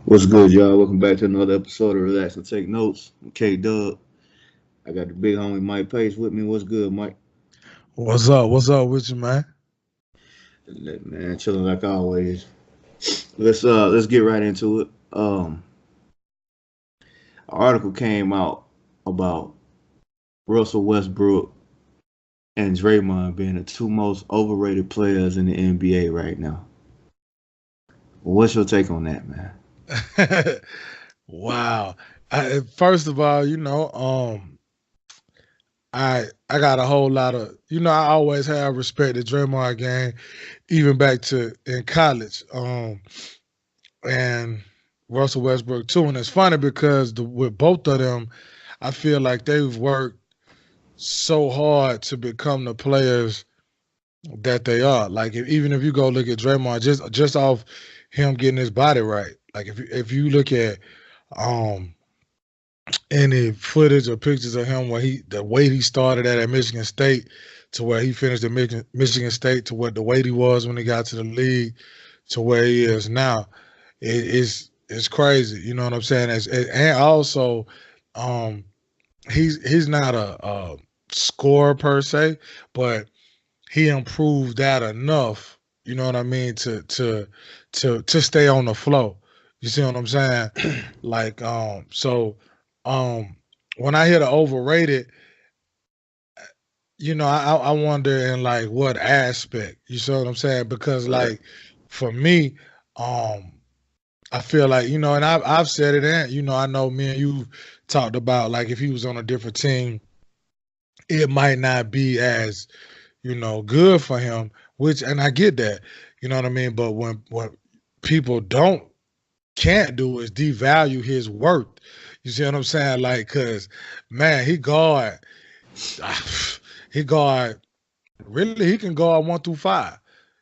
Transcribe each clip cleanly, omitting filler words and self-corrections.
What's good, y'all? Welcome back to another episode of Relax and Take Notes. I'm K Dub. I got the big homie Mike Pace with me. What's good, Mike? What's up? What's up with you, man? Man, chilling like always. Let's get right into it. An article came out about Russell Westbrook and Draymond being the two most overrated players in the NBA right now. What's your take on that, man? Wow. First of all, I got a whole lot of I always have respected Draymond game, even back to in college. And Russell Westbrook too. And it's funny because with both of them, I feel like they've worked so hard to become the players that they are. Like even if you go look at Draymond, just off him getting his body right. Like if you look at um any footage or pictures of him where the weight he started at Michigan State to where he finished at Michigan State to what the weight he was when he got to the league to where he is now, it's crazy. You know what I'm saying? And also, um, he's not a scorer per se, but he improved that enough. You know what I mean to stay on the flow. You see what I'm saying? Like um, when I hear the overrated, I wonder in like what aspect. You see what I'm saying? Because Right. like for me, um, I feel like and I've said it, and I know me and you talked about like if he was on a different team, it might not be as good for him. Which and I get that, you know what I mean. But when what people can't do is devalue his worth. You see what I'm saying? Like, cause man, he guard really he can guard 1 through 5.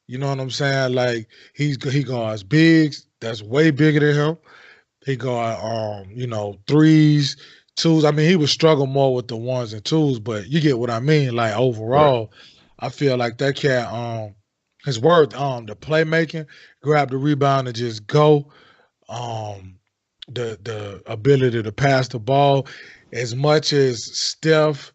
You know what I'm saying? Like he guards bigs that's way bigger than him. He guard threes, twos. I mean, he would struggle more with the ones and twos, but you get what I mean. Like Right. overall, I feel like that cat his worth the playmaking, grab the rebound and just go. Um the ability to pass the ball as much as Steph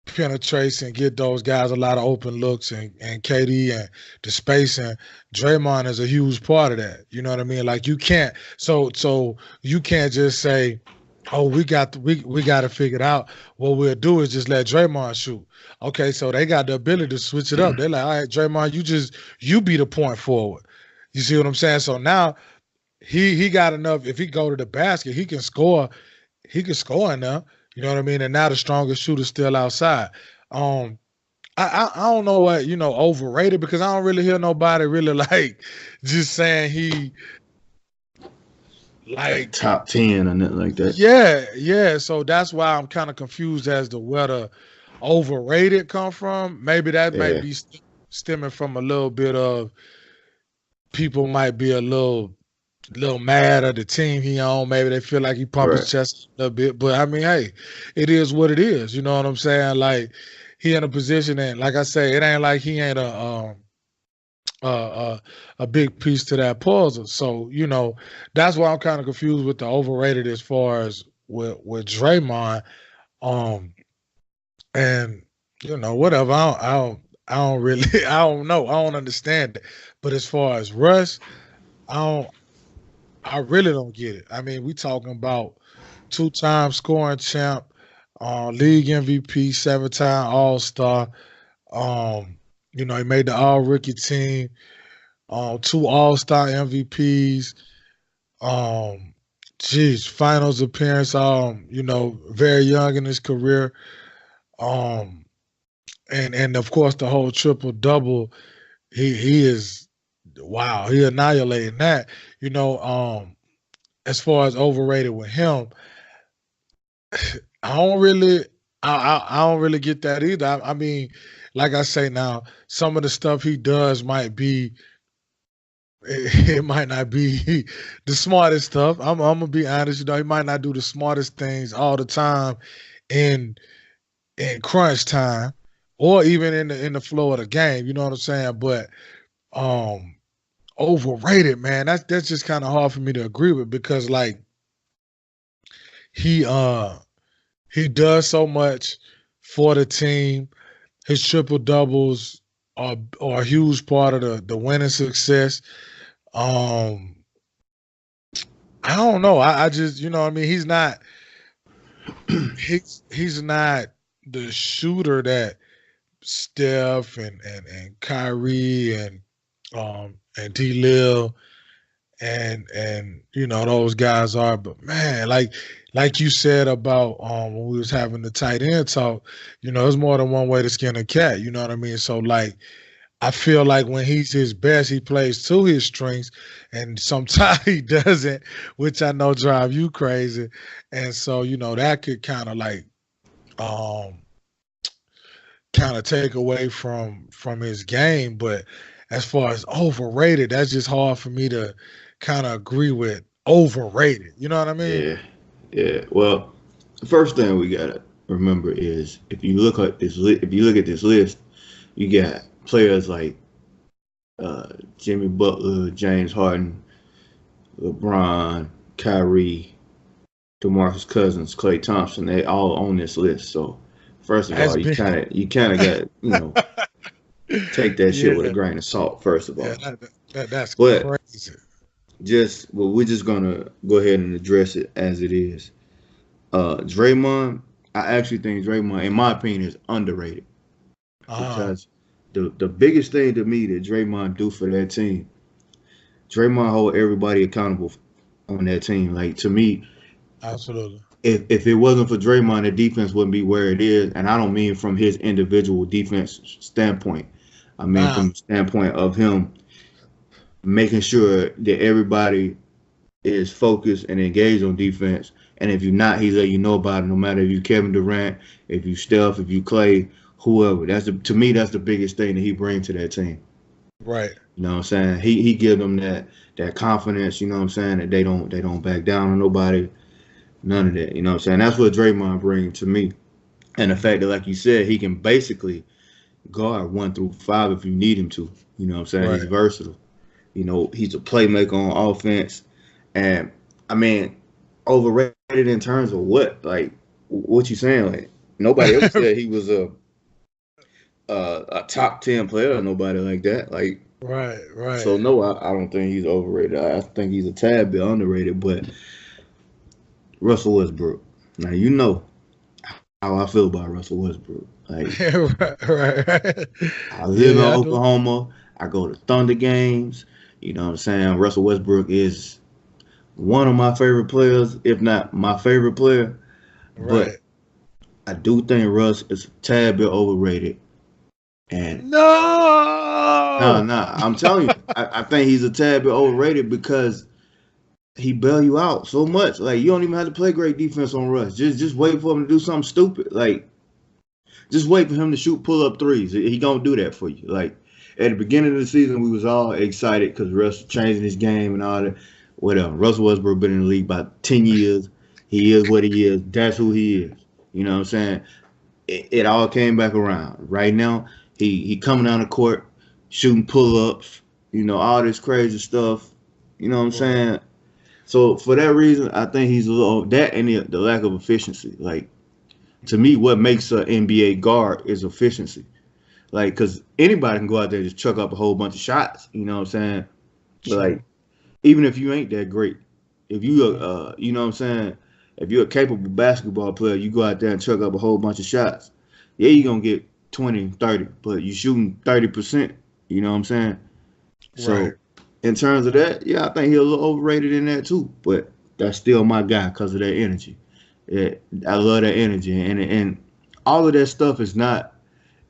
penetrates and get those guys a lot of open looks and KD and the spacing. Draymond is a huge part of that. You know what I mean? Like you can't so you can't just say, oh, we got to figure it out. What we'll do is just let Draymond shoot. Okay, so they got the ability to switch it up. They're like, all right, Draymond, you be the point forward. You see what I'm saying? So now he got enough. If he go to the basket, he can score. He can score in there. You know what I mean? And now the strongest shooter's still outside. Um, I don't know what overrated because I don't really hear nobody really like just saying he Like like top 10 or nothing like that. yeah. So that's why I'm kind of confused as to where the overrated come from. Maybe that might Yeah. be stemming from a little bit of people might be a little mad at the team he on. Maybe they feel like he pump his Right. chest a little bit. But I mean, hey, it is what it is. You know what I'm saying? Like he in a position, and like I say, it ain't like he ain't a, a big piece to that puzzle. So that's why I'm kind of confused with the overrated as far as with Draymond. Um, and whatever. I don't really. I don't know. I don't understand it. But as far as Russ, I don't. I really don't get it. I mean, we talking about two-time scoring champ, league MVP, seven-time All-Star. He made the All-Rookie team, two All-Star MVPs. Um, finals appearance. Very young in his career. Um, and of course the whole triple double. He is wow. He annihilating that. You know. As far as overrated with him, I don't really, I don't really get that either. I mean, like I say now, some of the stuff he does might be, it might not be the smartest stuff. I'm gonna be honest. He might not do the smartest things all the time in in crunch time or even in the flow of the game. You know what I'm saying? But um, overrated, man. That's just kind of hard for me to agree with because like he uh he does so much for the team. His triple doubles are a huge part of the winning success. Um, I don't know. I just you know what I mean he's not the shooter that Steph and Kyrie and D Lil and you know those guys are, but man, like you said about when we was having the tight end talk, you know, there's more than one way to skin a cat, you know what I mean? So like I feel like when he's his best, he plays to his strengths, and sometimes he doesn't, which I know drive you crazy. And so, you know, that could kind of like um kind of take away from his game. But as far as overrated, that's just hard for me to kind of agree with overrated. You know what I mean? Yeah, yeah. Well, the first thing we gotta remember is if you look at this list, you got players like Jimmy Butler, James Harden, LeBron, Kyrie, DeMarcus Cousins, Klay Thompson. They all on this list. So first of That's all, been you kind of got take that shit with a yeah, grain of salt. First of yeah, all, that's but crazy. we're just gonna go ahead and address it as it is. Draymond, I actually think Draymond, in my opinion, is underrated Uh, because the biggest thing to me that Draymond do for that team, Draymond hold everybody accountable on that team. Like to me, absolutely. if it wasn't for Draymond, the defense wouldn't be where it is. And I don't mean from his individual defense standpoint. I mean Nah, from the standpoint of him making sure that everybody is focused and engaged on defense. And if you're not, he let you know about it. No matter if you Kevin Durant, if you Steph, if you Clay, whoever. To me that's the biggest thing that he brings to that team. right. You know what I'm saying? He gives them that confidence. You know what I'm saying? That they don't back down on nobody. None of that. You know what I'm saying? That's what Draymond brings to me. And the fact that, like you said, he can basically guard 1 through 5 if you need him to. You know what I'm saying? He's Right. versatile. You know, he's a playmaker on offense. And I mean, overrated in terms of what? Like, what you saying? Like, nobody ever said he was a top 10 player or nobody like that. Like, Right, right. so no, I don't think he's overrated. I think he's a tad bit underrated. But Russell Westbrook. Now you know how I feel about Russell Westbrook. Like, right, right. I Yeah, live in yeah, I do. Oklahoma. I go to Thunder games. You know what I'm saying? Russell Westbrook is one of my favorite players, if not my favorite player. But Right. I do think Russ is a tad bit overrated. And No. I'm telling you, I think he's a tad bit overrated because he bail you out so much. Like you don't even have to play great defense on Russ. Just wait for him to do something stupid. Like just wait for him to shoot pull up threes. He gonna do that for you. Like at the beginning of the season, we was all excited because Russ changing his game and all that. Whatever. Russell Westbrook been in the league about 10 years. He is what he is. That's who he is. You know what I'm saying? It all came back around. Right now, he coming down the court, shooting pull ups. You know all this crazy stuff. You know what I'm Right. saying? So for that reason, I think he's a little that and the lack of efficiency. Like to me, what makes an NBA guard is efficiency. Like, cause anybody can go out there and just chuck up a whole bunch of shots. You know what I'm saying? But True. like, even if you ain't that great, if you Mhm. you know what I'm saying, if you're a capable basketball player, you go out there and chuck up a whole bunch of shots. Yeah, you're gonna get 20, 30, but you shooting 30%. You know what I'm saying? Right. So, in terms of that, yeah, I think he's a little overrated in that too. But that's still my guy because of that energy. Yeah, I love that energy, and all of that stuff is not.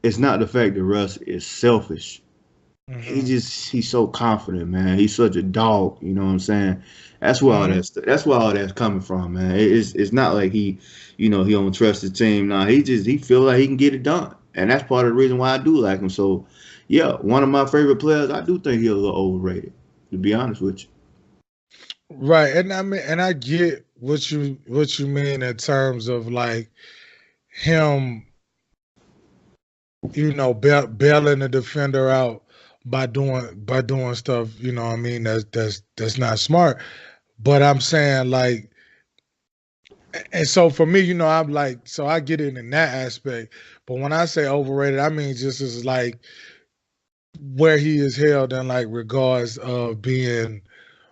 It's not the fact that Russ is selfish. Hmm. He's so confident, man. He's such a dog. You know what I'm saying? Hmm. That's where all that's coming from, man. It's not like he don't trust his team. Nah, he feel like he can get it done, and that's part of the reason why I do like him. So, yeah, one of my favorite players. I do think he's a little overrated, to be honest with you. Right. And I mean, and I get what you mean in terms of like him. bailing the defender out by doing stuff, what I mean, that's not smart. But I'm saying, like, and so for me, I'm like, so I get it in that aspect. But when I say overrated, I mean just as like where he is held in like regards of being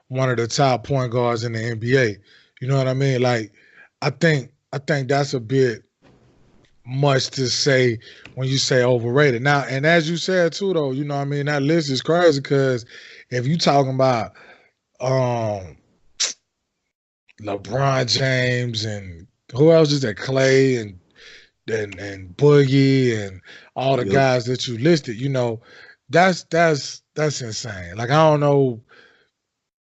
one of the top point guards in the NBA. You know what I mean? Like, I think that's a bit much to say when you say overrated. Now, and as you said too, though, you know what I mean, that list is crazy because if you talking about um LeBron James and who else is that, Clay and Boogie and all the Yep. guys that you listed, that's insane. Like, I don't know,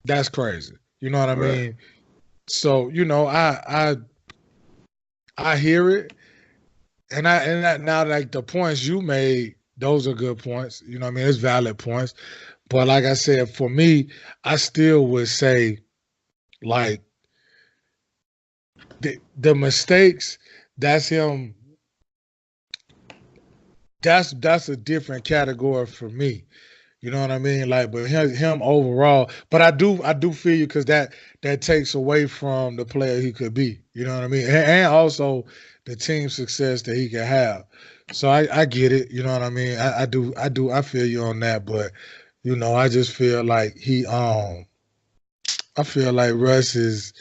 that's crazy. You know what I Right. mean? So, I hear it, and now, like, the points you made, those are good points. You know what I mean? It's valid points. But like I said, for me, I still would say, like, the mistakes, that's him. That's a different category for me. You know what I mean? Like, but him overall. But I do feel you, because that takes away from the player he could be. You know what I mean? And also the team success that he can have. So I get it. You know what I mean? I feel you on that. But I just feel like I feel like Russ is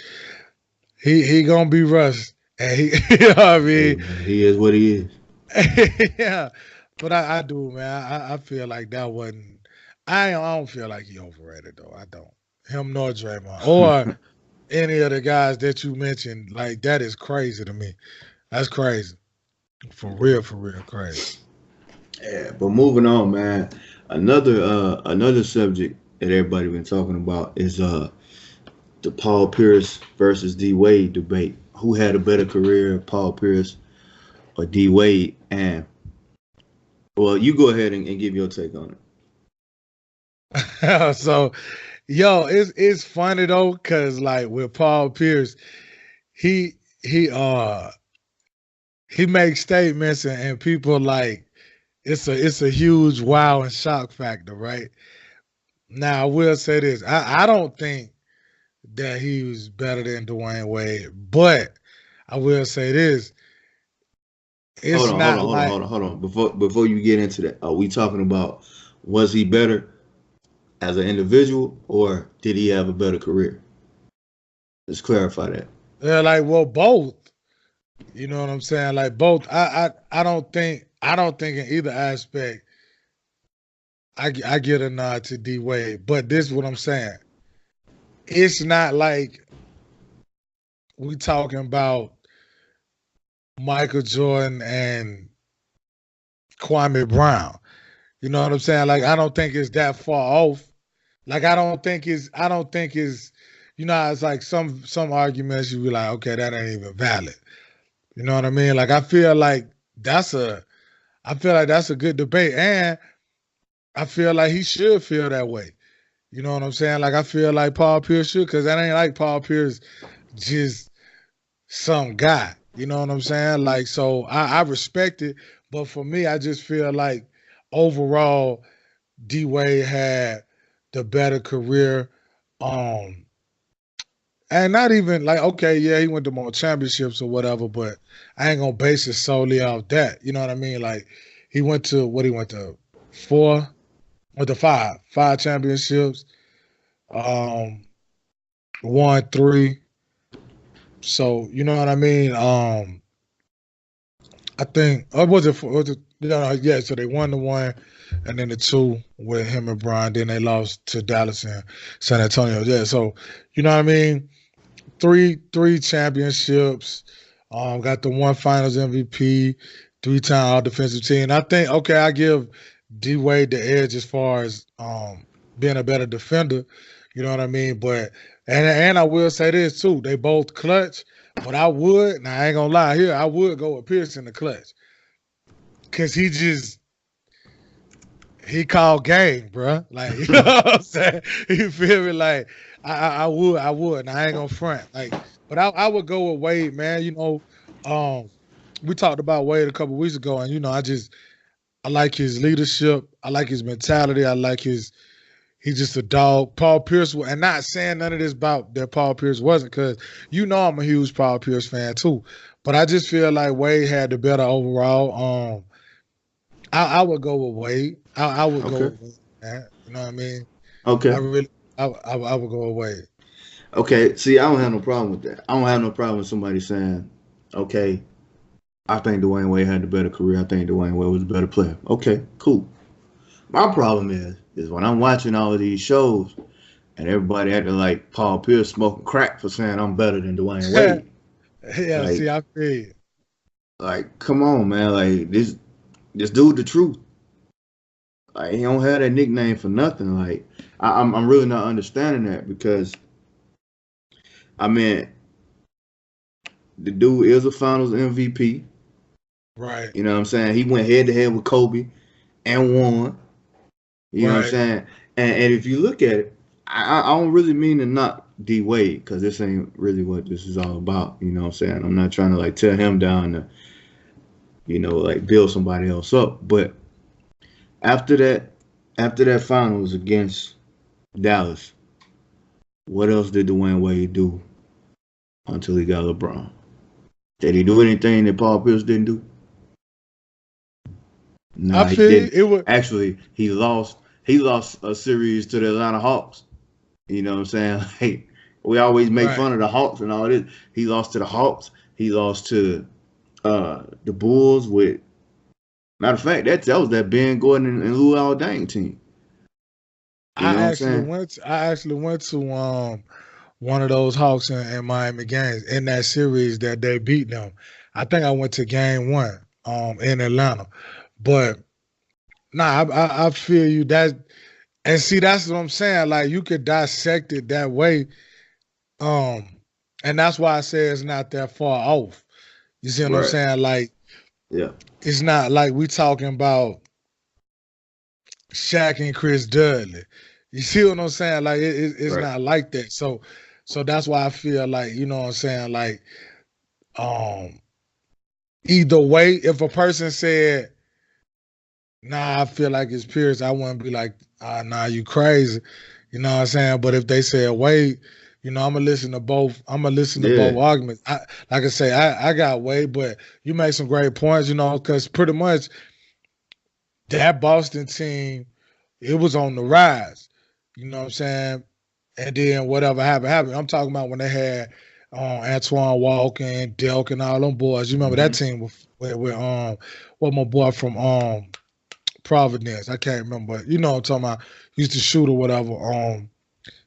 he gonna be Russ, and he you know what I Hey, mean? man, he is what he is. Yeah, but I do, man. I feel like that wasn't. I don't feel like he overrated, though. I don't. Him nor Draymond or any of the guys that you mentioned. Like, that is crazy to me. That's crazy, for real, crazy. Yeah, but moving on, man. Another subject that everybody been talking about is the Paul Pierce versus D Wade debate. Who had a better career, Paul Pierce or D Wade? And well, you go ahead and give your take on So, yo, it's funny though, cause like with Paul Pierce, he he uh he makes statements, and people like it's a huge wow and shock factor, right? Now I will say this: I don't think that he was better than Dwayne Wade, but I will say this: Hold it's on, hold on, not hold on, like hold on, hold on. Before you get into that, are we talking about was he better as an individual or did he have a better career? Let's clarify that. they're like, well, both. You know what I'm saying? Like, both. I don't think in either aspect I get a nod to D Wade, but this is what I'm saying. It's not like we talking about Michael Jordan and Kwame Brown. You know what I'm saying? Like, I don't think it's that far off. Like, I don't think it's it's like some arguments you be like, okay, that ain't even valid. You know what I mean? Like, that's a I feel like that's a good debate, and I feel like he should feel that way. You know what I'm saying? Like, I feel like Paul Pierce should, because that ain't like Paul Pierce just some guy. You know what I'm saying? Like, so I respect it, but for me, I just feel like overall D Wade had the better career. Um, and not even like, okay, yeah, he went to more championships or whatever, but I ain't gonna base it solely off that. You know what I mean? Like, he went to four, went to five championships, um, won three. So you know what I mean? I think, or was it four? Yeah, so they won the one, and then the two with him and Brian. Then they lost to Dallas and San Antonio. Yeah, so you know what I mean? Three championships. Got the one Finals MVP, 3-time All Defensive Team. I think, okay, I give D Wade the edge as far as being a better defender. You know what I mean? But and I will say this too: they both clutch. But I would, now I ain't gonna lie here, I would go with Pierce in the clutch, cause he called game, bro. Like, you know what I'm saying? You feel me? Like, I would. And I ain't gonna front. Like, but I would go with Wade, man. Um, we talked about Wade a couple weeks ago, and I just I like his leadership. I like his mentality. I like his. He's just a dog. Paul Pierce, and not saying none of this about that Paul Pierce wasn't, because I'm a huge Paul Pierce fan too. But I just feel like Wade had the better overall. I would go with Wade. I would go Okay. with Wade, man. You know what I mean? I Okay. really, I would go with Wade. Okay. See, I don't have no problem with that. I don't have no problem with somebody saying, okay, I think Dwayne Wade had the better career. I think Dwayne Wade was a better player. Okay, cool. My problem is when I'm watching all of these shows and everybody acting like Paul Pierce smoking crack for saying I'm better than Dwayne Wade. Yeah, Like, see, I feel you. come on, man. Like this dude, the truth. Like he don't have that nickname for nothing. Like I'm really not understanding that because I mean the dude is a Finals MVP. Right, You know what I'm saying? He went head to head with Kobe and won. You know what I'm right. saying? And if you look at it, I don't really mean to knock D Wade because this ain't really what this is all about. You know what I'm saying? I'm not trying to like tear him down to, like build somebody else up. But after that, after that finals against Dallas, what else did Dwayne Wade do until he got LeBron? Did he do anything that Paul Pierce didn't do? I Nah, he feel you. didn't. It would. Actually, he lost. He lost a series to the Atlanta Hawks. You know what I'm saying? Like we always make Right. fun of the Hawks and all this. He lost to the Hawks. He lost to the Bulls. With matter of fact, that was that Ben Gordon and Lou Dang team. You know what I'm saying? I actually went to one of those Hawks and Miami games in that series that they beat them. I think I went to game one in Atlanta. But nah, I feel you that, and see, that's what I'm saying. Like you could dissect it that way. Um and that's why I say it's not that far off. You see what I'm Right. saying? Like Yeah. it's not like we talking about Shaq and Chris Dudley. You see what I'm saying? Like it's Right. not like that. So that's why I feel like, what I'm saying, like um either way, if a person said, nah, I feel like it's Pierce, I wouldn't be like, nah, you crazy. You know what I'm saying? But if they said Wade, I'm gonna listen to both. I'm gonna listen to both Yeah. arguments. Like I say, I got Wade, but you make some great points, because pretty much that Boston team, it was on the rise. You know what I'm saying? And then whatever happened. I'm talking about when they had Antoine Walker and Delk and all them boys. You remember that Hmm. team with what my boy from Providence. I can't remember, but you know what I'm talking about. Used to shoot or whatever.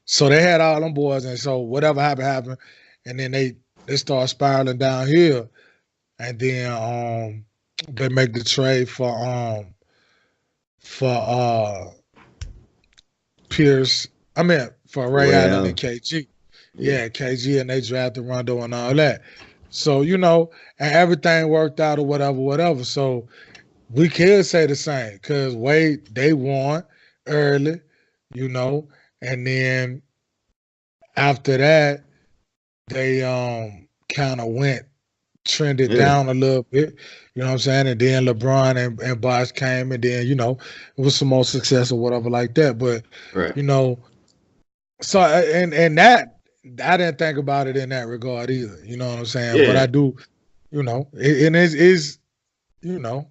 So they had all them boys, and so whatever happened, and then they start spiraling downhill, and then they make the trade for Pierce. I mean for For Ray Ray Allen and Allen. KG. Yeah. Yeah, KG, and they drafted Rondo and all that. So and everything worked out or whatever. So we could say the same because Wade they won early, you know, and then after that they kind of went trended Yeah. down a little bit, you know what I'm saying? And then LeBron and Bosh came, and then it was some more success or whatever like that. But Right. you know, so and that I didn't think about it in that regard either. You know what I'm saying? But Yeah. I do, and it's you know,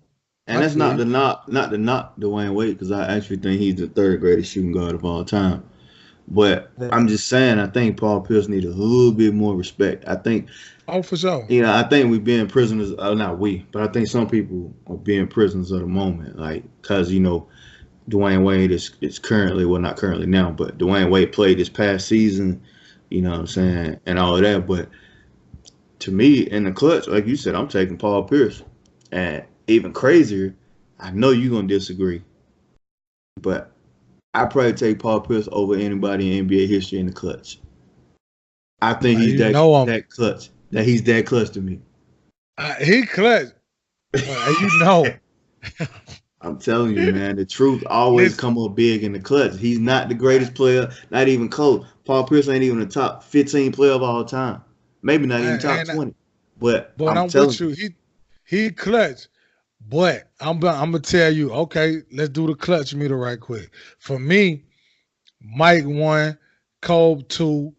And I that's feel not you. the knock Dwayne Wade because I actually think he's the third greatest shooting guard of all time. But I'm Right. just saying, I think Paul Pierce needs a little bit more respect. I think, Oh, for sure. I think we're being prisoners. Not we, but I think some people are being prisoners of the moment. Like, because, Dwayne Wade is currently, well, not currently now, but Dwayne Wade played this past season, you know what I'm saying, and all of that. But to me, in the clutch, like you said, I'm taking Paul Pierce. And even crazier, I know you're going to disagree, but I probably take Paul Pierce over anybody in NBA history in the clutch. I think he's You that know him. that clutch. That he's that clutch to me. He clutch, but you know. I'm telling you, man, the truth always Listen, come up big in the clutch. He's not the greatest player, not even close. Paul Pierce ain't even the top 15 player of all time. Maybe not even top and 20. But but I'm I'm telling with you. you, He clutch, But I'm gonna tell you, okay, let's do the clutch meter right quick. For me, Mike 1, Kobe 2,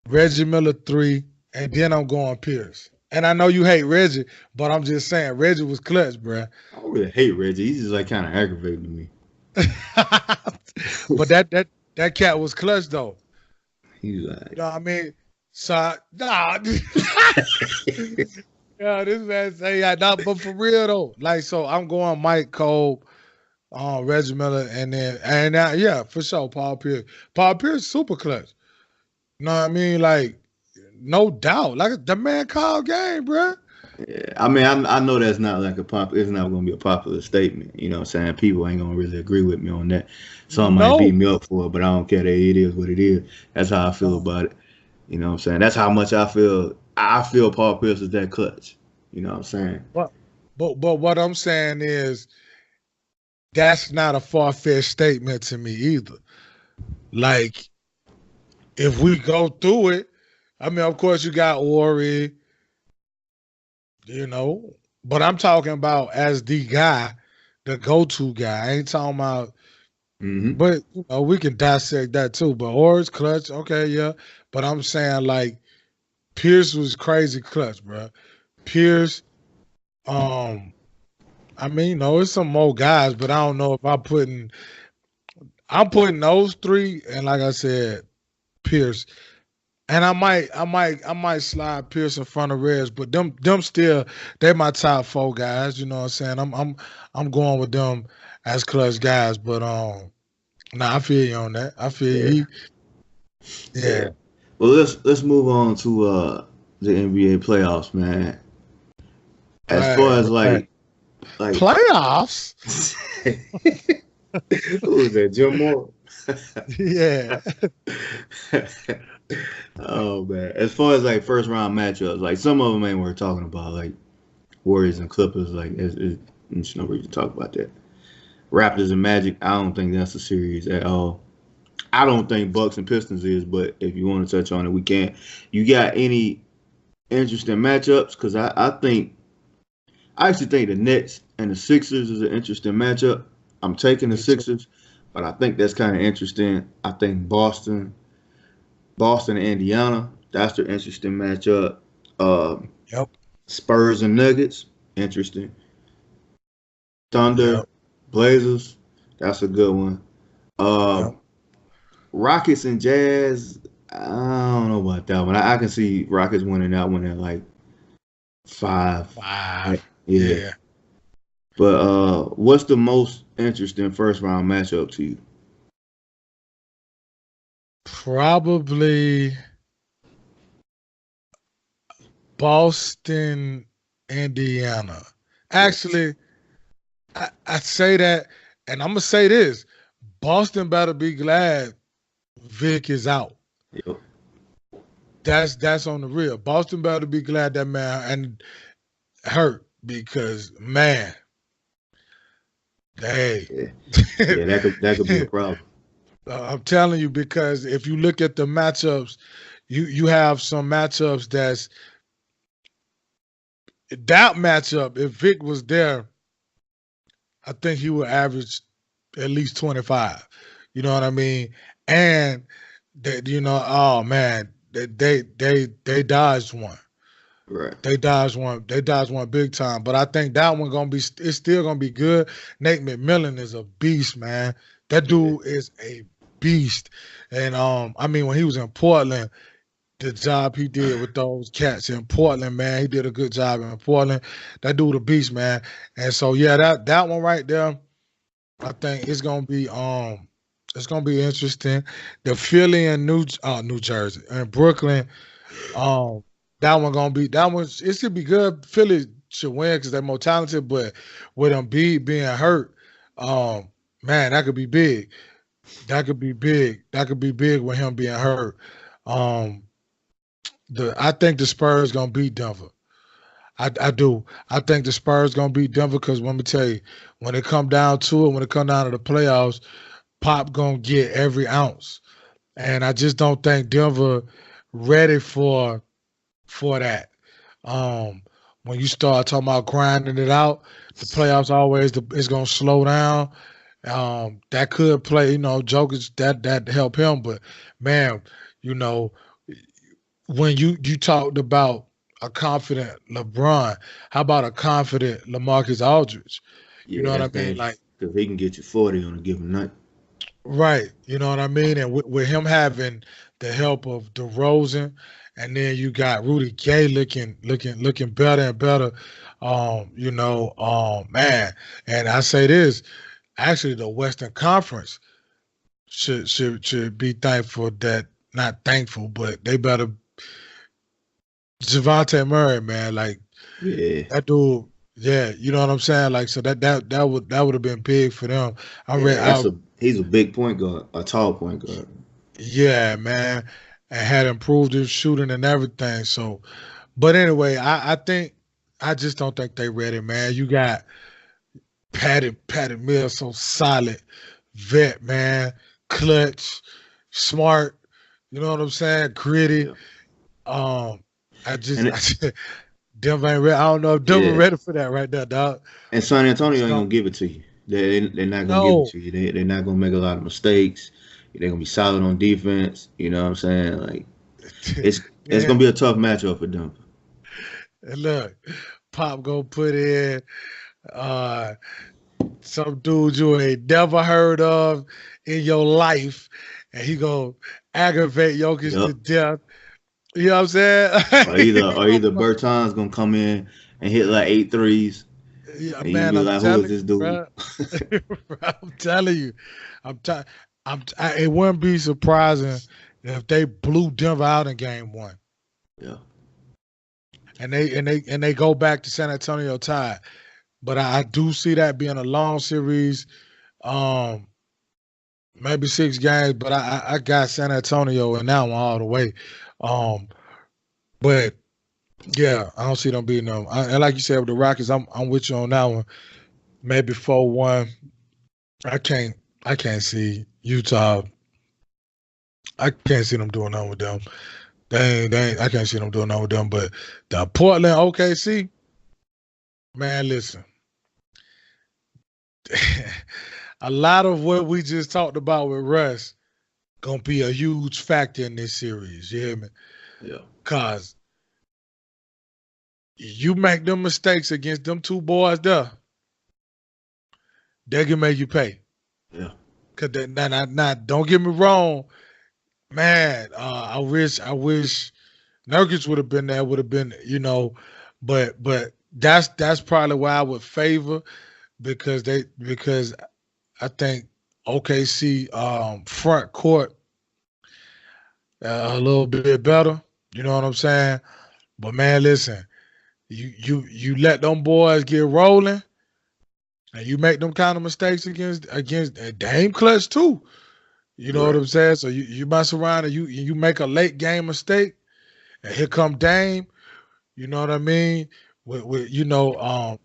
Reggie Miller 3, and then I'm going Pierce. And I know you hate Reggie, but I'm just saying Reggie was clutch, bruh. I don't really hate Reggie. He's just like kind of aggravating to me. But that cat was clutch though. He's You like, know what I mean? So nah, yeah, this man say yeah, nah, but for real though, like so I'm going Mike Cole, Reggie Miller, and yeah, for sure, Paul Pierce. Paul Pierce super clutch. You know what I mean? Like, no doubt. Like the man called game, bro. yeah. I mean, I know that's not like it's not going to be a popular statement. You know what I'm saying? People ain't going to really agree with me on that. Some might beat No. me up for it, but I don't care. It is what it is. That's how I feel about it. You know what I'm saying? That's how much I feel. I feel Paul Pierce is that clutch. You know what I'm saying? But but what I'm saying is that's not a far-fetched statement to me either. Like, if we go through it, I mean, of course you got Ori, you know, but I'm talking about as the guy, the go-to guy. I ain't talking about, Mm-hmm. but you know, we can dissect that too. But Ori's clutch, okay, yeah. But I'm saying like Pierce was crazy clutch, bro. Pierce, um, I mean, no, it's some more guys, but I don't know if I'm putting those three, and like I said, Pierce. And I might slide Pierce in front of Reds, but them still they're my top four guys. You know what I'm saying? I'm going with them as clutch guys. But nah, I feel you on that. I feel Yeah. you. Yeah. Yeah. Well, let's move on to the NBA playoffs, man. As far as Right. like Playoffs. who was that? Jim Moore. Yeah. Oh man. As far as like first round matchups, like some of them ain't worth talking about, like Warriors and Clippers. Like there's no reason to talk about that. Raptors and Magic. I don't think that's a series at all. I don't think Bucks and Pistons is, but if you want to touch on it, we can. You got any interesting matchups? Because I actually think the Nets and the Sixers is an interesting matchup. I'm taking the Me too. Sixers, but I think that's kind of interesting. I think Boston and Indiana, that's the interesting matchup. Uh, Yep. Spurs and Nuggets, interesting. Thunder, Yep. Blazers, that's a good one. Uh, Yep. Rockets and Jazz, I don't know about that one. I can see Rockets winning that one at like 5. Like, 5. yeah. Yeah. But what's the most interesting first round matchup to you? Probably Boston, Indiana. Yeah. Actually, I say that, and I'm gonna say this: Boston better be glad Vic is out. Yep. That's on the real. Boston better be glad that man and hurt because man, hey, Yeah. Yeah, that could be a problem. I'm telling you because if you look at the matchups, you have some matchups that matchup. If Vic was there, I think he would average at least 25. You know what I mean? And that oh man, they dodged one. Right. They dodged one. They dodged one big time. But I think that one gonna be it's still gonna be good. Nate McMillan is a beast, man. That Yeah. dude is a beast. And I mean when he was in Portland, the job he did with those cats in Portland, man, he did a good job in Portland. That dude a beast, man. And so yeah, that one right there. I think it's gonna be interesting. The Philly and New Jersey and Brooklyn, um that one it should be good. Philly should win because they're more talented, but with Embiid being hurt, man, that could be big. That could be big. That could be big with him being hurt. Um I think the Spurs gonna beat Denver. I do. I think the Spurs gonna beat Denver because let me tell you, when it come down to it, when it come down to the playoffs, Pop gonna get every ounce, and I just don't think Denver ready for that. Um, when you start talking about grinding it out, the playoffs always is gonna slow down. That could play, Jokic that help him, but man, you know, when you talked about a confident LeBron, how about a confident LaMarcus Aldridge? You Yeah, know what I that's mean? dangerous Like, because he can get you 40 on a given night. right. You know what I mean? And with him having the help of DeRozan, and then you got Rudy Gay looking better and better. Man. And I say this, actually the Western Conference should be thankful that not thankful, but they better Javante Murray, man. Like Yeah, that dude, yeah, you know what I'm saying? Like so that would have been big for them. I read yeah, I he's a big point guard, a tall point guard. Yeah, man, and had improved his shooting and everything. So, but anyway, I think I just don't think they ready, man. You got Patty Mills, so solid, vet, man, clutch, smart. You know what I'm saying? Gritty. Yeah, Um, and I just Denver ain't ready. I don't know if Denver yeah, ready for that right now, dog. and San Antonio Just ain't don't. gonna give it to you. They're not gonna give it No. to you. They're not gonna make a lot of mistakes. They're gonna be solid on defense. You know what I'm saying? Like it's Yeah. gonna be a tough matchup for them. And look, Pop gonna put in uh some dude you ain't never heard of in your life, and he gonna aggravate Jokic to Yep. death. You know what I'm saying? Or either Bertans gonna come in and hit like 8 threes, Yeah, and you can man, be I'm like, "Who is telling this you, dude?" bro. I'm telling you, I'm. T- it wouldn't be surprising if they blew Denver out in Game 1, Yeah, and they go back to San Antonio tied. But I do see that being a long series. Um, maybe 6 games, but I got San Antonio in that one all the way. Um, but yeah, I don't see them beating them. And like you said with the Rockets, I'm with you on that one. Maybe 4-1. I can't I can't see Utah. I can't see them doing nothing with them. I can't see them doing nothing with them. But the Portland OKC, man, listen. A lot of what we just talked about with Russ gonna be a huge factor in this series. You hear me? yeah, Cause you make them mistakes against them two boys there, they can make you pay. yeah. Cause they, not don't get me wrong, man. I wish Nurkic would have been there, would have been, but that's probably why I would favor because I think OKC front court a little bit better. You know what I'm saying? But man, listen, you let them boys get rolling. And you make them kind of mistakes against Dame Clutch too. You know what Right. I'm saying? So you mess around and you make a late game mistake, and here come Dame. You know what I mean?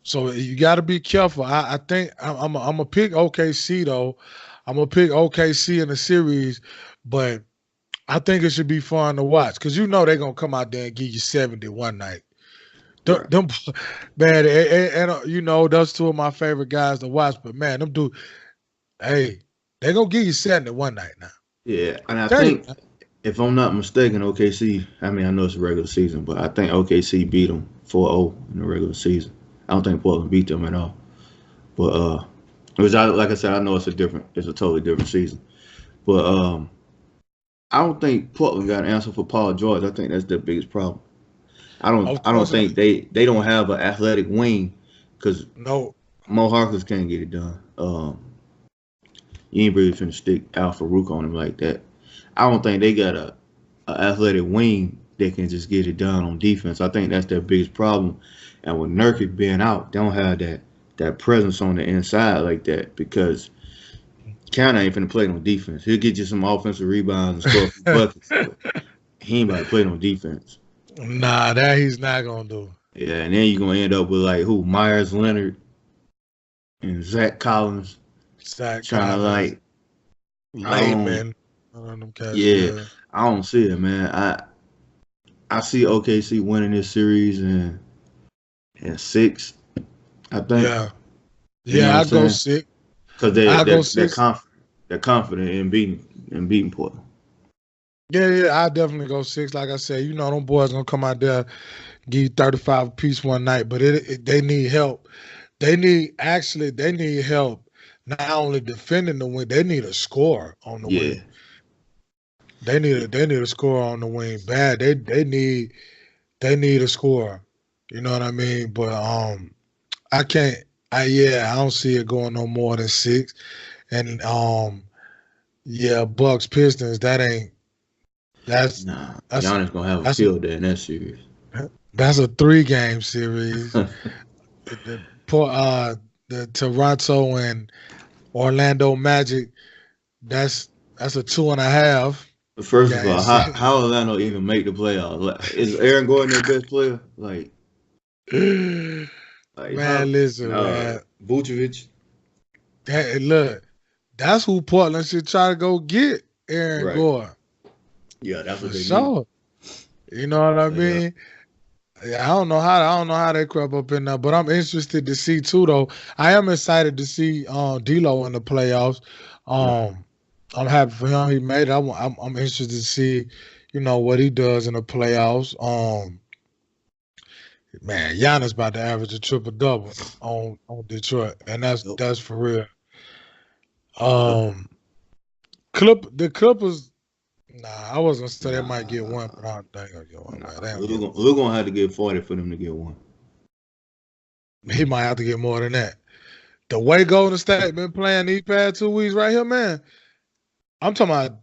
So you got to be careful. I think I'm gonna pick OKC though. I'm gonna pick OKC in the series, but I think it should be fun to watch because they're gonna come out there and give you 70 one night. Right. Them, man, and those two of my favorite guys to watch. But man, them dude, hey, they gonna give you 70 one night now. Yeah, and I Tell you, think if I'm not mistaken, OKC. I mean, I know it's a regular season, but I think OKC beat them 4-0 in the regular season. I don't think Portland beat them at all. But like I said, I know it's a totally different season. But I don't think Portland got an answer for Paul George. I think that's their biggest problem. of I don't course, think they don't have an athletic wing because no, Mo Harkless can't get it done. You ain't really finna stick Al Farouk on him like that. I don't think they got a athletic wing that can just get it done on defense. I think that's their biggest problem. And with Nurkic being out, they don't have that presence on the inside like that because Count ain't finna play no defense. He'll get you some offensive rebounds and score a few buckets, but he ain't about to play no defense. nah, that he's not gonna do. Yeah, and then you're gonna end up with like who? Myers Leonard and Zach Collins Zach trying to Collins, like I don't Layman, one of them cats. yeah, Yeah, I don't see it, man. I see OKC winning this series in 6, I think. yeah. You know what Yeah, I'm I go saying? 6. Because I go they're 6. confident. They're confident in beating Portland. Yeah, I definitely go 6. Like I said, them boys gonna come out there, give you 35 apiece one night, but they need help. They need help not only defending the wing, they need a score on the Yeah. wing. They need a score on the wing bad. They need a score. You know what I mean? But I can't. I don't see it going no more than 6. And yeah, Bucks Pistons. That's Nah, that's Giannis gonna have a that's a field day in that series. that's a 3-game series. The the Toronto and Orlando Magic. That's a 2.5 First of game all, series. how Orlando even make the playoffs? Like, is Aaron Gordon their best player? Like how? Man, listen, No, man. Vucevic. Hey, look, that's who Portland should try to go get, Aaron Right. Gordon. Yeah, that's For what they need. sure. You know what I Yeah. mean? Yeah, I don't know how they crept up in there, but I'm interested to see too though. I am excited to see D'Lo in the playoffs. Yeah. I'm happy for him. He made it. I'm interested to see, what he does in the playoffs. Man, Giannis about to average a triple double on Detroit, and that's Yep. that's for real. Yep. Um, the Clippers. Nah, I was gonna say they might get one, but I don't think they'll get one. Man, they don't get one. We're gonna have to get 40 for them to get one. He might have to get more than that. The way Golden State been playing these past 2 weeks right here, man. I'm talking about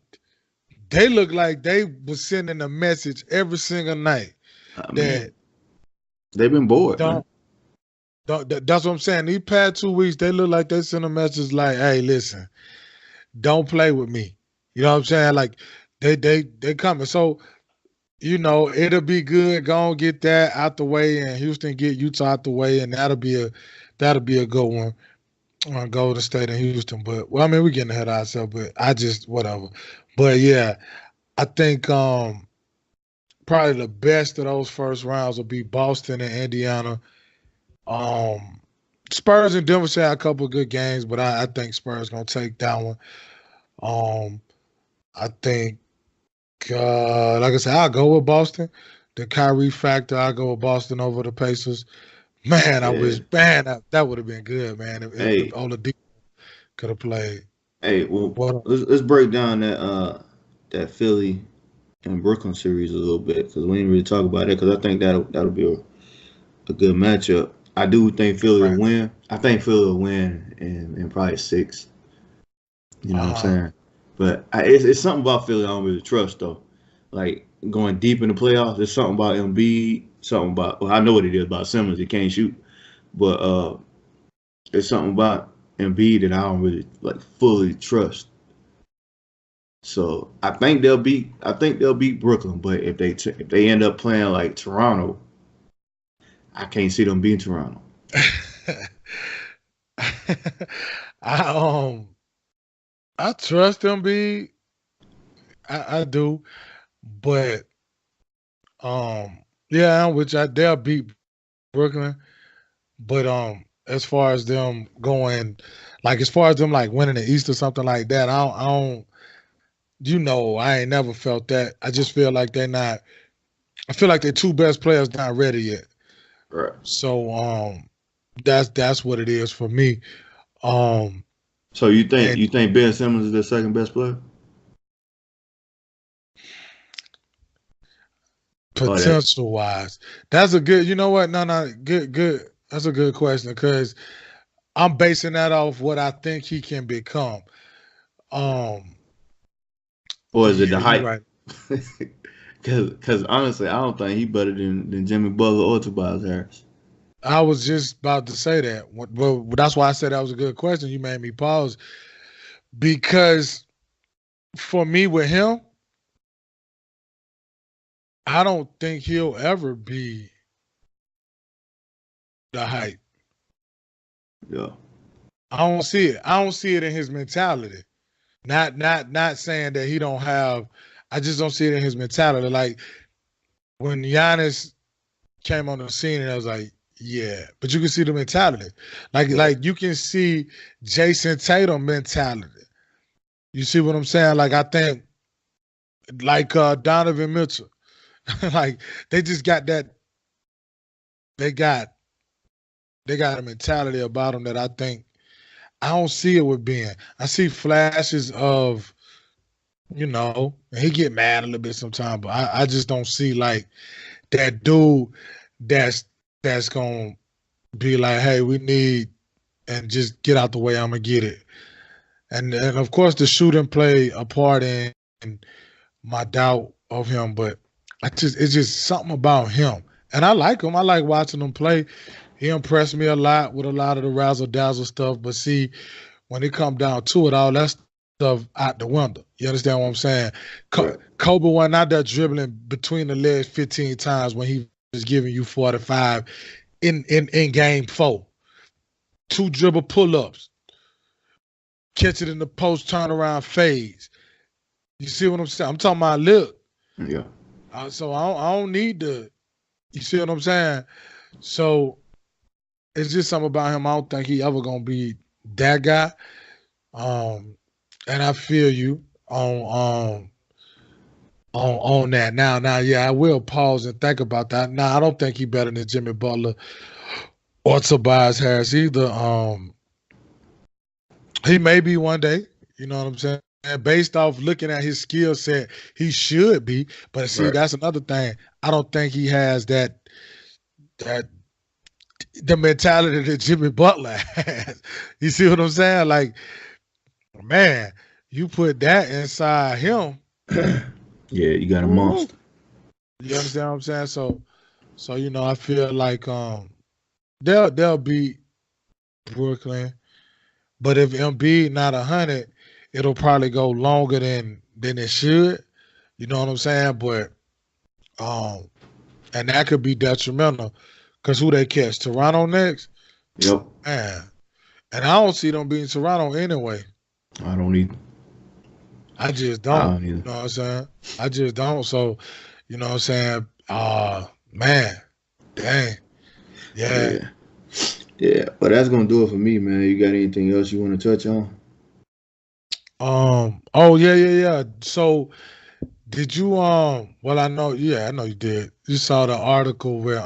they look like they was sending a message every single night I that mean, they've been bored, man. don't. That's what I'm saying. These past 2 weeks, they look like they send a message like, "Hey, listen, don't play with me." You know what I'm saying? Like they coming. So it'll be good. Go and get that out the way, and Houston get Utah out the way, and that'll be a good one on Golden State and Houston. But well, I mean, we're getting ahead of ourselves, but I just whatever. But yeah, I think probably the best of those first rounds will be Boston and Indiana. Um, Spurs and Denver should have a couple of good games, but I think Spurs gonna take that one. Um, I think, like I said, I'll go with Boston. The Kyrie factor, I'll go with Boston over the Pacers. Man, I Yeah. wish, man, that would have been good, man, if Hey, Oladipo could have played. hey. Well, What? let's break down that Philly and Brooklyn series a little bit because we didn't really talk about it because I think that'll be a good matchup. I do think Philly will Right. win. I think Philly will win in probably 6. You know what I'm Uh-huh. saying? But it's something about Philly I don't really trust though. Like going deep in the playoffs, there's something about Embiid, something about I know what it is about Simmons. He can't shoot, but there's something about Embiid that I don't really like fully trust. So I think they'll beat Brooklyn. But if they end up playing like Toronto, I can't see them beating Toronto. I I trust them, B. I do, but yeah, which they'll beat Brooklyn. But as far as them going, like as far as them like winning the East or something like that, I don't. I ain't never felt that. I just feel like they're not. I feel like their two best players not ready yet. Right. So that's what it is for me. Um, So you think and you think Ben Simmons is their second best player? Oh, that potential wise, that's a good. You know what? No, good. That's a good question because I'm basing that off what I think he can become. Um, or is it yeah, the you're hype? right. Because honestly, I don't think he better than Jimmy Butler or Tobias Harris. I was just about to say that. Well, that's why I said that was a good question. You made me pause because for me with him, I don't think he'll ever be the hype. Yeah. I don't see it. I don't see it in his mentality. Not saying that he don't have. I just don't see it in his mentality. Like when Giannis came on the scene, and I was like, Yeah, but you can see the mentality. Like you can see Jason Tatum mentality. You see what I'm saying? Like I think like Donovan Mitchell. Like they just got that they got they got a mentality about them that I think I don't see it with Ben. I see flashes of, and he get mad a little bit sometimes, but I just don't see like that dude that's that's gonna be like, hey, we need and just get out the way, I'm gonna get it. And of course the shooting play a part in my doubt of him, but it's just something about him. And I like him. I like watching him play. He impressed me a lot with a lot of the razzle dazzle stuff. But see, when it come down to it, all that stuff out the window. You understand what I'm saying? Right. Kobe wasn't out there dribbling between the legs 15 times when he was giving you 45 in game 4. 2 dribble pull-ups, catch it in the post turnaround phase. You see what I'm saying? I'm talking about look. Yeah. So I don't need to. You see what I'm saying? So it's just something about him. I don't think he ever gonna be that guy. And I feel you on that. Now, yeah, I will pause and think about that. Now, I don't think he better than Jimmy Butler or Tobias Harris either. He may be one day. You know what I'm saying? And based off looking at his skill set, he should be. But see, Right. that's another thing. I don't think he has that the mentality that Jimmy Butler has. You see what I'm saying? Like, man, you put that inside him. Yeah, you got a monster. You understand what I'm saying? So I feel like they'll beat Brooklyn, but if Embiid not 100, it'll probably go longer than it should. You know what I'm saying? But and that could be detrimental because who they catch? Toronto next? Yep. Man. And I don't see them beating Toronto anyway. I don't either. I just I don't. don't either. You know what I'm saying? I just don't. So, you know what I'm saying? Man, dang. Yeah. Yeah. Yeah. But that's gonna do it for me, man. You got anything else you want to touch on? Oh yeah. So did you well I know you did. You saw the article with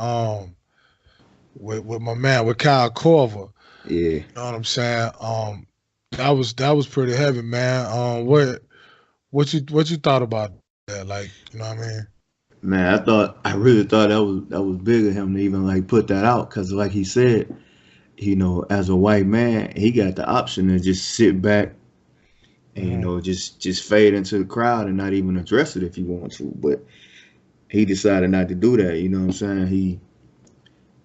my man with Kyle Korver. Yeah. You know what I'm saying? That was pretty heavy, man. What you thought about that? Like, you know what I mean? Man, I really thought that was big of him to even like put that out because, like he said, as a white man, he got the option to just sit back and just fade into the crowd and not even address it if he wants to. But he decided not to do that. You know what I'm saying?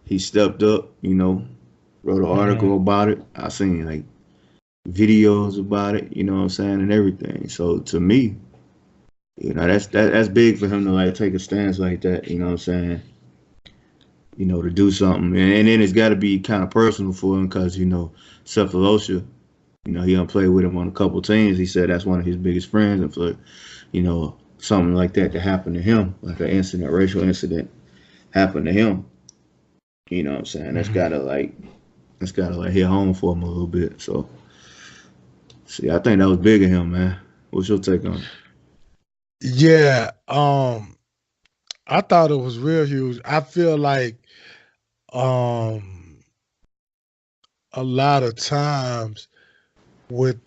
He stepped up. Wrote an article about it. I seen like videos about it. You know what I'm saying, and everything. So to me, that's big for him to like take a stance like that. You know what I'm saying? To do something, and then it's got to be kind of personal for him because Cephalosha, he done played with him on a couple teams. He said that's one of his biggest friends, and for something like that to happen to him, like an incident, racial incident, happen to him. You know what I'm saying? That's gotta hit home for him a little bit. So, see, I think that was big of him, man. What's your take on it? Yeah, I thought it was real huge. I feel like a lot of times with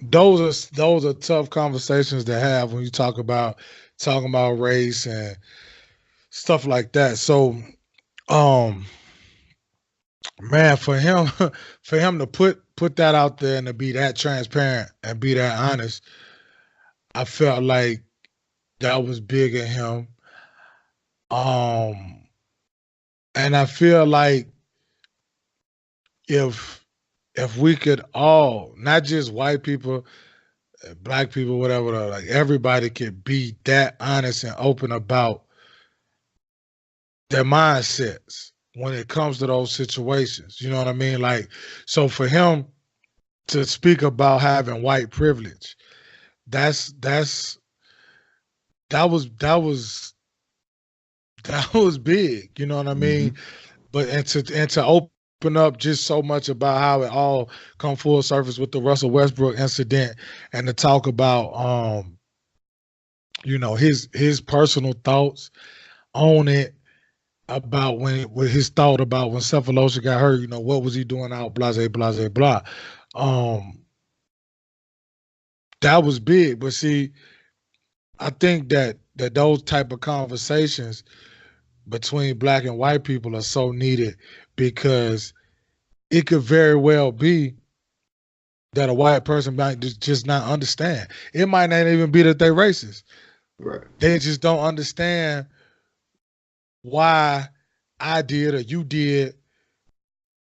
those are tough conversations to have when you talking about race and stuff like that. So um man, for him to put that out there and to be that transparent and be that honest, I felt like that was big in him. Um and I feel like if we could all, not just white people, black people, whatever, like everybody could be that honest and open about their mindsets when it comes to those situations. You know what I mean? Like, so for him to speak about having white privilege, that was That was big, you know what I mean? But and to open up just so much about how it all come full surface with the Russell Westbrook incident, and to talk about his personal thoughts on it, about what his thought about when Cephalosha got hurt, what was he doing out, blase, blase, blah. Um, that was big. But see, I think that those type of conversations between black and white people are so needed, because it could very well be that a white person might just not understand. It might not even be that they're racist. Right. They just don't understand why I did or you did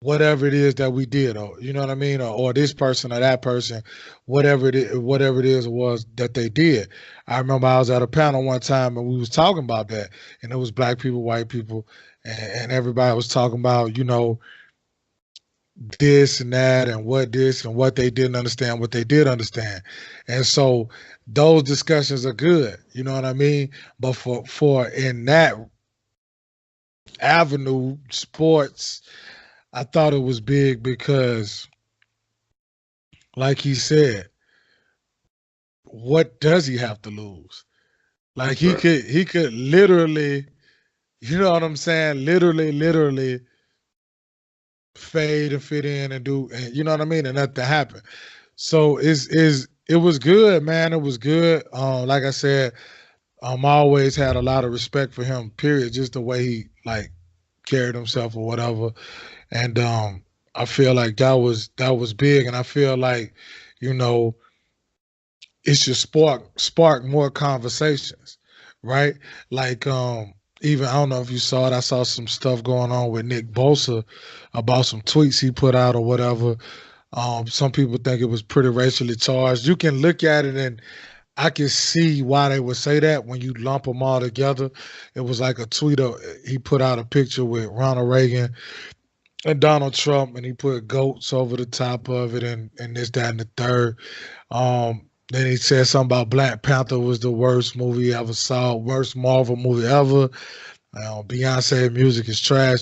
whatever it is that we did, or you know what I mean, or this person or that person, whatever it is it was that they did. I remember I was at a panel one time and we was talking about that, and it was black people, white people, and everybody was talking about this and that, and what this and what they didn't understand, what they did understand. And so those discussions are good, you know what I mean? But for in that avenue, sports, I thought it was big because, like he said, what does he have to lose? Like he could literally, you know what I'm saying? Literally fade and fit in and do, and you know what I mean, and nothing happened. So it was good, man. It was good. Like I said, I always had a lot of respect for him. Period. Just the way he like carried himself or whatever, and I feel like that was big, and I feel like you know it should spark more conversations, right? Like even I don't know if you saw it. I saw some stuff going on with Nick Bosa about some tweets he put out or whatever. Some people think it was pretty racially charged. You can look at it and I can see why they would say that when you lump them all together. It was like a tweet he put out a picture with Ronald Reagan and Donald Trump, and he put goats over the top of it, and this, that, and the third. Then he said something about Black Panther was the worst movie he ever saw, worst Marvel movie ever. Beyonce music is trash.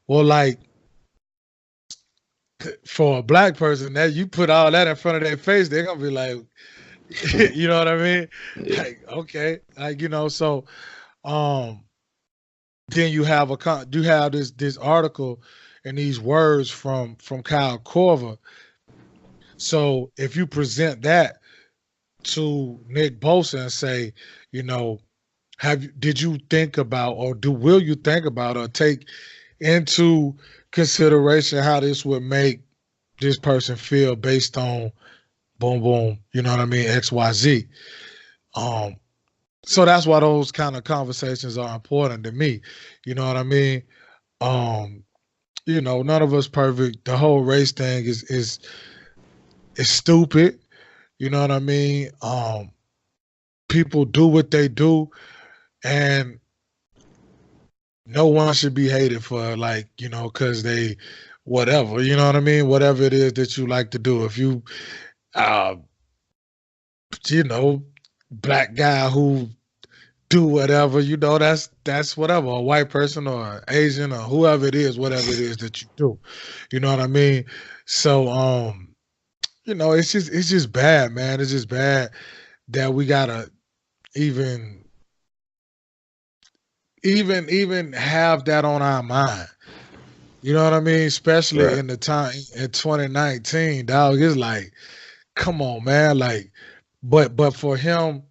Well, like, for a black person, that you put all that in front of their face, they're gonna be like, you know what I mean? Yeah. Like, okay, like so um, then you have this article and these words from Kyle Korver. So if you present that to Nick Bosa and say, you know, did you think about, or will you think about, or take into consideration how this would make this person feel based on boom boom, you know what I mean, XYZ. So that's why those kind of conversations are important to me. You know what I mean? Um, none of us perfect. The whole race thing is stupid. You know what I mean? People do what they do, and no one should be hated for, like, because they whatever. You know what I mean? Whatever it is that you like to do. If you, uh, black guy who do whatever, that's whatever, a white person or Asian or whoever it is, whatever it is that you do. You know what I mean? So it's just bad, man. It's just bad that we gotta even have that on our mind. You know what I mean? Especially Right. in the time in 2019, dog. It's like, come on, man. Like, but for him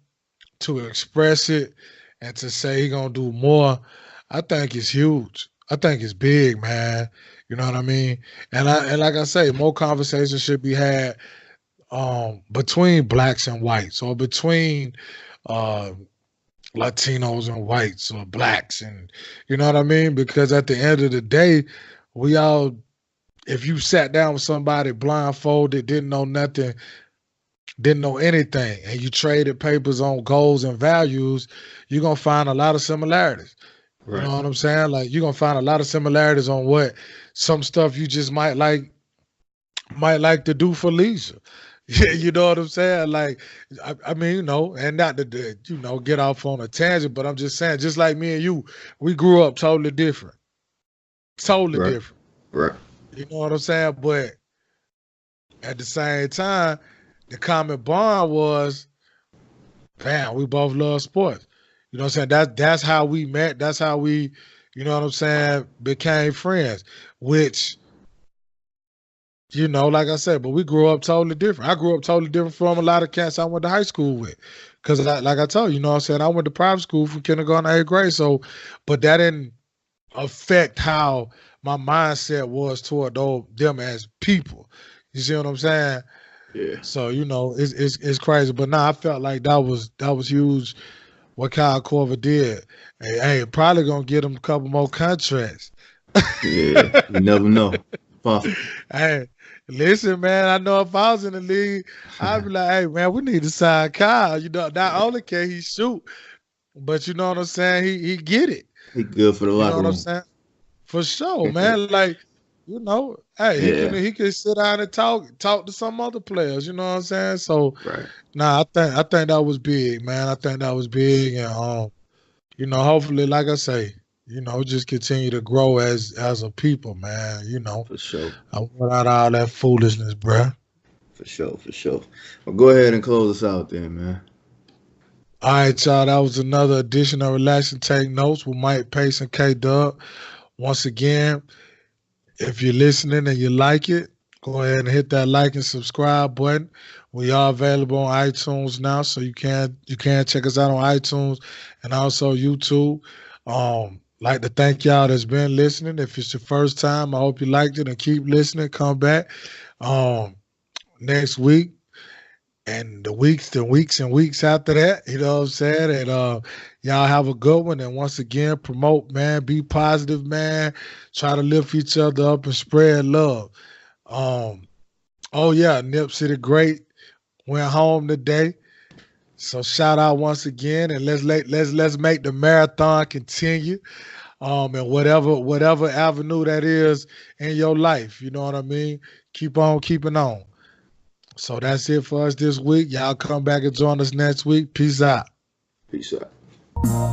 to express it and to say he gonna do more, I think it's huge. I think it's big, man. You know what I mean? And like I say, more conversations should be had between blacks and whites, or between uh, Latinos and whites, or blacks, and you know what I mean? Because at the end of the day, we all, if you sat down with somebody blindfolded, didn't know nothing, didn't know anything, and you traded papers on goals and values, you're gonna find a lot of similarities. You Right. know what I'm saying? Like, you're gonna find a lot of similarities on what some stuff you just might like to do for leisure. Yeah, you know what I'm saying? Like, I mean, and not to, get off on a tangent, but I'm just saying, just like me and you, we grew up totally different. Totally Right. different. Right. You know what I'm saying? But at the same time, the common bond was, bam, we both love sports. You know what I'm saying? That's how we met. That's how we, you know what I'm saying, became friends. Which, like I said, but we grew up totally different. I grew up totally different from a lot of cats I went to high school with. Because, like I told you, you know what I'm saying, I went to private school from kindergarten to 8th grade. So, but that didn't affect how my mindset was toward them as people. You see what I'm saying? Yeah. So, it's crazy. But I felt like that was huge what Kyle Korver did. Hey, probably gonna get him a couple more contracts. Yeah. You never know. Possible. Hey, listen, man. I know if I was in the league, I'd be like, hey, man, we need to sign Kyle. Not only can he shoot, but you know what I'm saying? He get it. He good for the You know locker what I'm room. saying? For sure, man. Like, hey, he can Yeah. he can sit down and talk to some other players. You know what I'm saying? So, Right. I think that was big, man. I think that was big, and hopefully, like I say, just continue to grow as a people, man. For sure. I want out all that foolishness, bruh. For sure. For sure. Well, go ahead and close us out then, man. All right, y'all. That was another edition of Relax and Take Notes with Mike Pace and K Dub. Once again, if you're listening and you like it, go ahead and hit that like and subscribe button. We are available on iTunes now, so you can check us out on iTunes and also YouTube. Like to thank y'all that's been listening. If it's your first time, I hope you liked it and keep listening. Come back next week and the weeks and weeks and weeks after that. You know what I'm saying? And y'all have a good one. And once again, promote, man. Be positive, man. Try to lift each other up and spread love. Oh yeah, Nip City Great went home today. So shout out once again, and let's make the marathon continue. And whatever avenue that is in your life, you know what I mean. Keep on keeping on. So that's it for us this week. Y'all come back and join us next week. Peace out. Peace out.